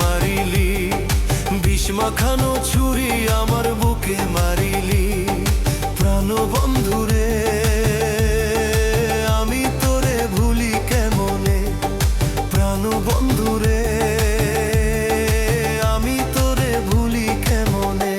মারিলি, বিষ মাখানো ছুরি আমার বুকে মারিলি। প্রাণ বন্ধুরে আমি তোরে ভুলি কেমনে, প্রাণ বন্ধুরে আমি তোরে ভুলি কেমনে।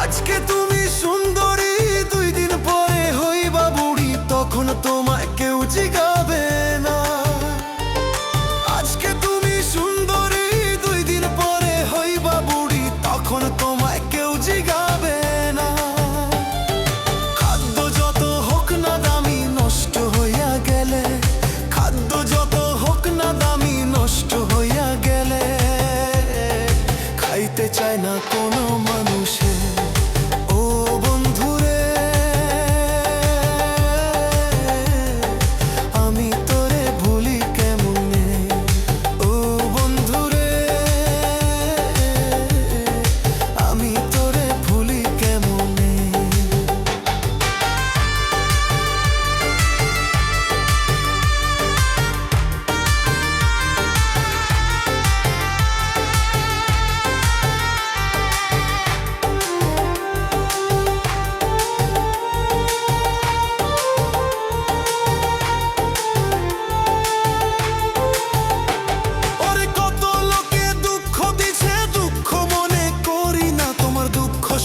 আজকে তুমি সুন্দরী, 2 দিন পরে হইবা বুড়ি, তখন তোমায় কেউ জিগাবে না। আজকে তুমি সুন্দরী, 2 দিন পরে হইবা বুড়ি, তখন তোমায় কেউ জিগাবে না। খাদ্য যত হোক না দামি নষ্ট হইয়া গেলে, খাদ্য যত হোক না দামি নষ্ট হইয়া গেলে, খাইতে চায় না কোনো মানুষে।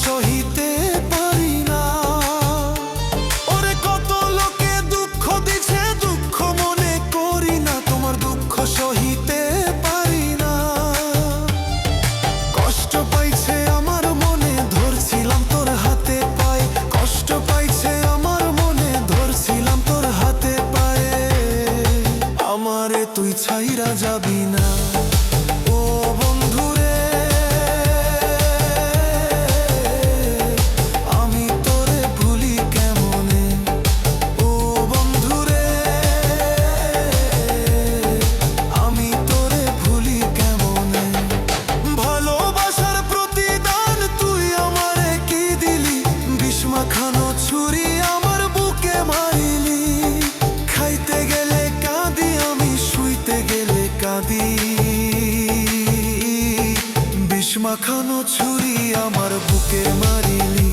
সহিতে পারি না, ওরে কত লোকে দুঃখ দিছে, দুঃখ মনে করি না, তোমার দুঃখ সহিতে পারি না। কষ্ট পাইছে আমার মনে, ধরছিলাম তোর হাতে পায়ে, কষ্ট পাইছে আমার মনে, ধরছিলাম তোর হাতে পায়ে। আমারে তুই ছাইরা যাবি না ও বন্ধুরে, মাখানো ছুরি আমার বুকে মারিলি। খাইতে গেলে কাঁদি আমি, শুইতে গেলে কাঁদি, বিষ মাখানো ছুরি আমার বুকে মারিলি।